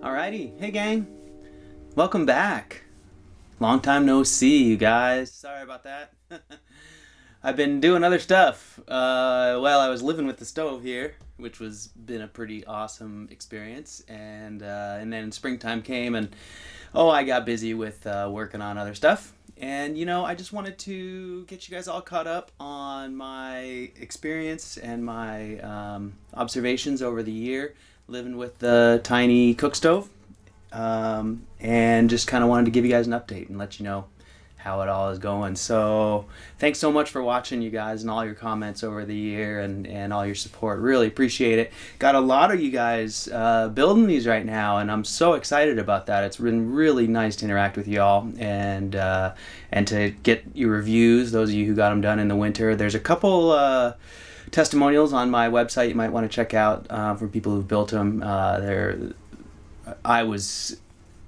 Alrighty, hey gang, welcome back. Long time no see, you guys. Sorry about that. I've been doing other stuff. Well, I was living with the stove here, which was been a pretty awesome experience, and then springtime came, and I got busy with working on other stuff. And I just wanted to get you guys all caught up on my experience and my observations over the year living with the Tiny Cook Stove, and just kind of wanted to give you guys an update and let you know how it all is going. So thanks so much for watching, you guys, and all your comments over the year and all your support. Really appreciate it. Got a lot of you guys building these right now, and I'm so excited about that. It's been really nice to interact with y'all and to get your reviews, those of you who got them done in the winter. There's a couple testimonials on my website you might want to check out from people who've built them. I was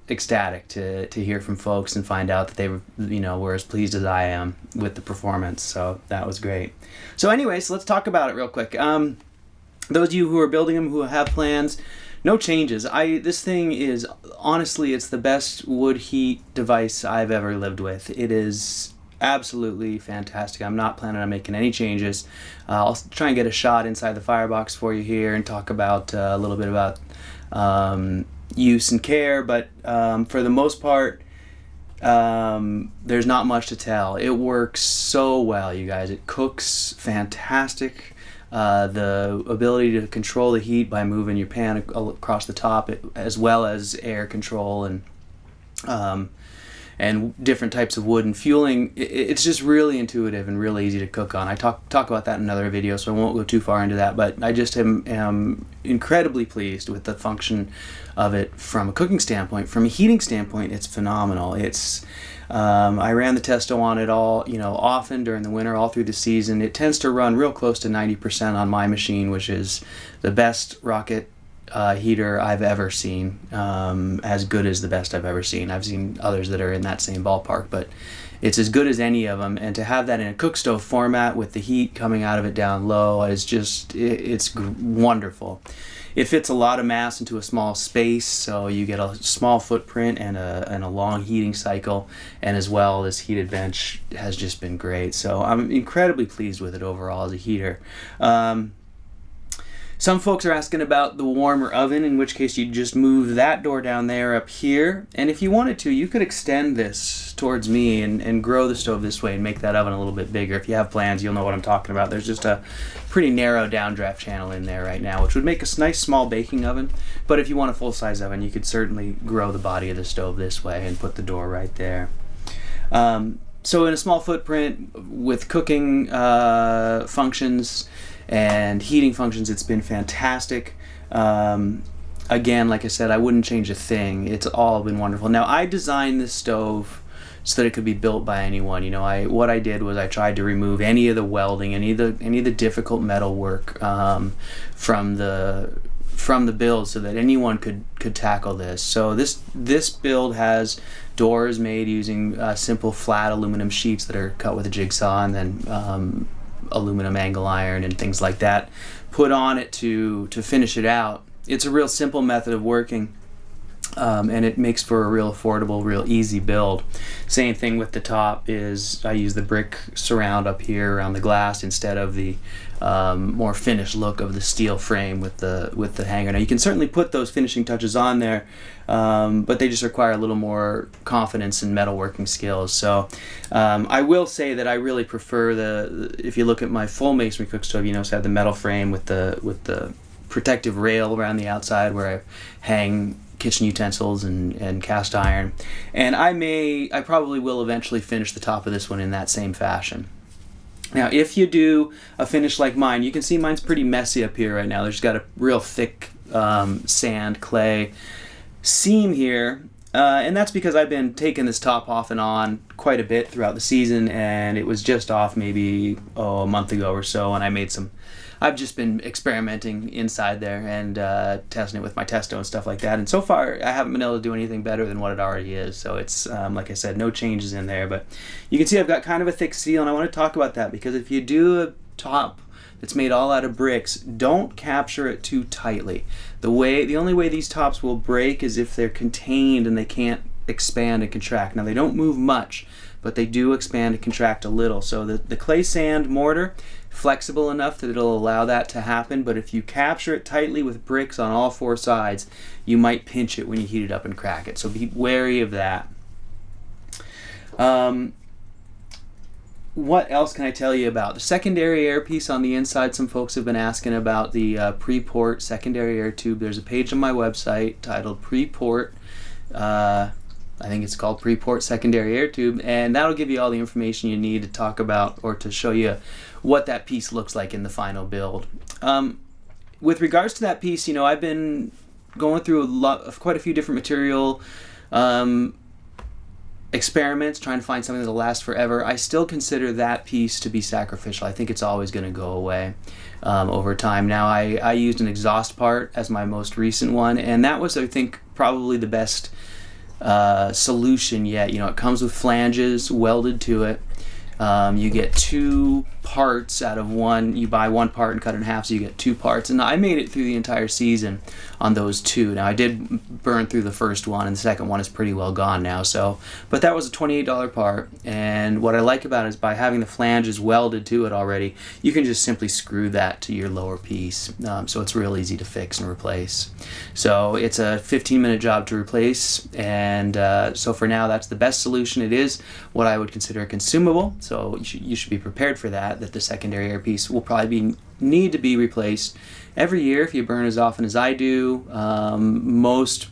ecstatic to hear from folks and find out that they were as pleased as I am with the performance. So that was great. So anyways, let's talk about it real quick. Those of you who are building them, who have plans, no changes. This thing is, honestly, it's the best wood heat device I've ever lived with. It is absolutely fantastic. I'm not planning on making any changes. I'll try and get a shot inside the firebox for you here and talk about a little bit about use and care, but for the most part, there's not much to tell. It works so well, you guys. It cooks fantastic. The ability to control the heat by moving your pan across the top, as well as air control and different types of wood and fueling. It's just really intuitive and really easy to cook on. I talk about that in another video, so I won't go too far into that, but I just am incredibly pleased with the function of it from a cooking standpoint. From a heating standpoint, it's phenomenal. I ran the testo on it all, often during the winter, all through the season. It tends to run real close to 90% on my machine, which is the best rocket heater I've ever seen, as good as the best I've ever seen. I've seen others that are in that same ballpark, but it's as good as any of them. And to have that in a cook stove format with the heat coming out of it down low is just, it's wonderful. It fits a lot of mass into a small space, so you get a small footprint and a long heating cycle, and as well, this heated bench has just been great. So I'm incredibly pleased with it overall as a heater. Some folks are asking about the warmer oven, in which case you just move that door down there up here. And if you wanted to, you could extend this towards me and grow the stove this way and make that oven a little bit bigger. If you have plans, you'll know what I'm talking about. There's just a pretty narrow downdraft channel in there right now, which would make a nice small baking oven. But if you want a full-size oven, you could certainly grow the body of the stove this way and put the door right there. So in a small footprint with cooking functions and heating functions, it's been fantastic. Again, like I said, I wouldn't change a thing. It's all been wonderful. Now, I designed this stove so that it could be built by anyone. What I did was I tried to remove any of the welding, any of the difficult metal work from the build, so that anyone could tackle this. So this build has doors made using simple flat aluminum sheets that are cut with a jigsaw, and then aluminum angle iron and things like that put on it to finish it out. It's a real simple method of working, and it makes for a real affordable, real easy build. Same thing with the top. Is I use the brick surround up here around the glass instead of the more finished look of the steel frame with the hanger. Now you can certainly put those finishing touches on there, but they just require a little more confidence and metalworking skills. So I will say that I really prefer if you look at my full masonry cook stove, you notice I have the metal frame with the protective rail around the outside where I hang kitchen utensils and cast iron. And I probably will eventually finish the top of this one in that same fashion. Now, if you do a finish like mine, you can see mine's pretty messy up here right now. There's got a real thick sand, clay seam here, and that's because I've been taking this top off and on quite a bit throughout the season, and it was just off maybe a month ago or so, and I've just been experimenting inside there and testing it with my testo and stuff like that. And so far, I haven't been able to do anything better than what it already is. So it's, like I said, no changes in there. But you can see I've got kind of a thick seal, and I want to talk about that because if you do a top that's made all out of bricks, don't capture it too tightly. The only way these tops will break is if they're contained and they can't expand and contract. Now they don't move much, but they do expand and contract a little. So the clay sand mortar, flexible enough that it'll allow that to happen, but if you capture it tightly with bricks on all four sides, you might pinch it when you heat it up and crack it. So be wary of that. What else can I tell you about? The secondary air piece on the inside, some folks have been asking about the pre-port secondary air tube. There's a page on my website titled Pre-Port. I think it's called Pre-Port Secondary Air Tube, and that'll give you all the information you need to talk about or to show you what that piece looks like in the final build. With regards to that piece, I've been going through quite a few different material experiments, trying to find something that'll last forever. I still consider that piece to be sacrificial. I think it's always going to go away over time. Now, I used an exhaust part as my most recent one, and that was, I think, probably the best solution yet. It comes with flanges welded to it. You get two parts out of one. You buy one part and cut it in half, so you get two parts. And I made it through the entire season on those two. Now, I did burn through the first one, and the second one is pretty well gone now. But that was a $28 part. And what I like about it is by having the flanges welded to it already, you can just simply screw that to your lower piece. So it's real easy to fix and replace. So it's a 15-minute job to replace. And so for now, that's the best solution. It is what I would consider a consumable. So you should be prepared for that the secondary air piece will probably need to be replaced every year if you burn as often as I do. Most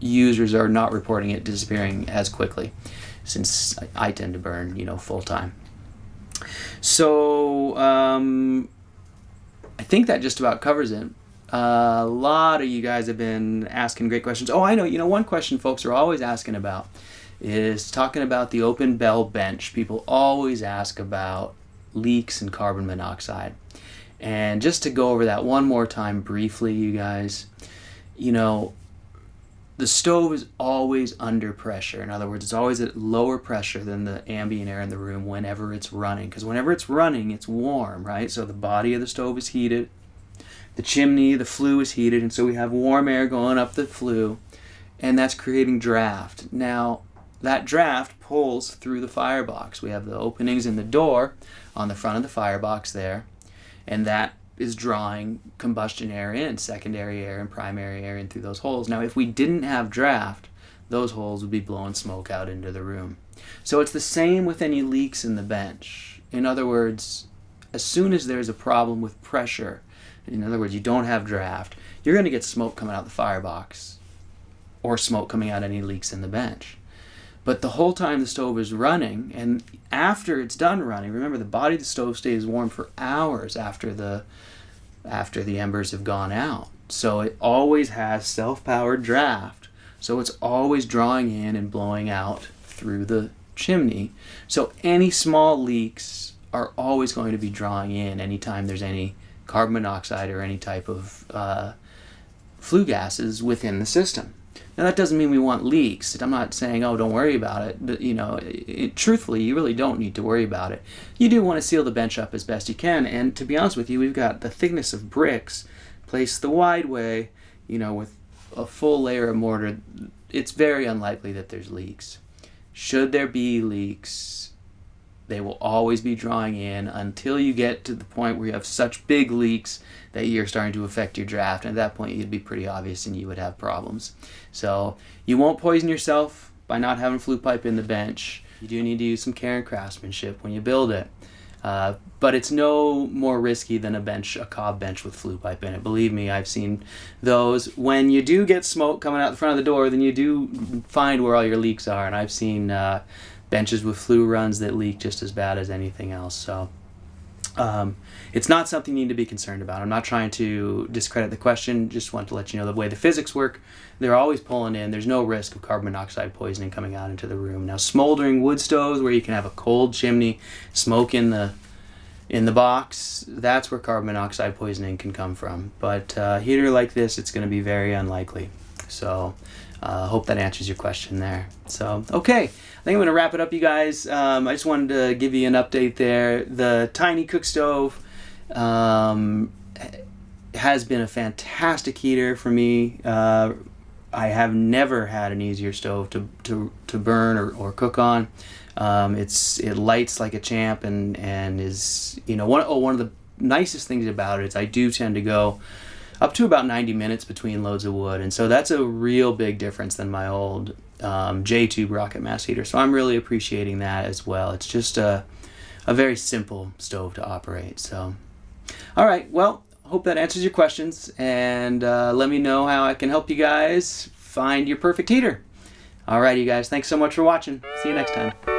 users are not reporting it disappearing as quickly since I tend to burn, full time. So I think that just about covers it. A lot of you guys have been asking great questions. Oh, I know. One question folks are always asking about is talking about the open bell bench. People always ask about leaks and carbon monoxide. And just to go over that one more time briefly, you guys, the stove is always under pressure. In other words, it's always at lower pressure than the ambient air in the room whenever it's running. Because whenever it's running, it's warm, right? So the body of the stove is heated. The chimney, the flue is heated, and so we have warm air going up the flue, and that's creating draft. Now, that draft pulls through the firebox. We have the openings in the door on the front of the firebox there, and that is drawing combustion air in, secondary air and primary air in through those holes. Now, if we didn't have draft, those holes would be blowing smoke out into the room. So it's the same with any leaks in the bench. In other words, as soon as there's a problem with pressure, in other words, you don't have draft, you're going to get smoke coming out the firebox or smoke coming out any leaks in the bench. But the whole time the stove is running, and after it's done running, remember the body of the stove stays warm for hours after the embers have gone out. So it always has self-powered draft. So it's always drawing in and blowing out through the chimney. So any small leaks are always going to be drawing in anytime there's any carbon monoxide or any type of flue gases within the system. Now, that doesn't mean we want leaks. I'm not saying, oh, don't worry about it. But, truthfully, you really don't need to worry about it. You do want to seal the bench up as best you can. And to be honest with you, we've got the thickness of bricks placed the wide way, with a full layer of mortar. It's very unlikely that there's leaks. Should there be leaks, they will always be drawing in until you get to the point where you have such big leaks that you're starting to affect your draft. And at that point, it'd be pretty obvious and you would have problems. So you won't poison yourself by not having flue pipe in the bench. You do need to use some care and craftsmanship when you build it. But it's no more risky than a cob bench with flue pipe in it. Believe me, I've seen those. When you do get smoke coming out the front of the door, then you do find where all your leaks are. And I've seen benches with flue runs that leak just as bad as anything else. So it's not something you need to be concerned about. I'm not trying to discredit the question. Just want to let you know the way the physics work. They're always pulling in. There's no risk of carbon monoxide poisoning coming out into the room. Now, smoldering wood stoves where you can have a cold chimney, smoke in the box, that's where carbon monoxide poisoning can come from. But a heater like this, it's going to be very unlikely. So hope that answers your question there. So, okay. I think I'm going to wrap it up, you guys. I just wanted to give you an update there. The Tiny Cook Stove, Has been a fantastic heater for me. I have never had an easier stove to burn or cook on. It lights like a champ and is, you know, one of the nicest things about it is I do tend to go up to about 90 minutes between loads of wood, and so that's a real big difference than my old J-tube rocket mass heater. So I'm really appreciating that as well. It's just a very simple stove to operate. So, all right, well, hope that answers your questions, and let me know how I can help you guys find your perfect heater. All right, you guys, thanks so much for watching. See you next time.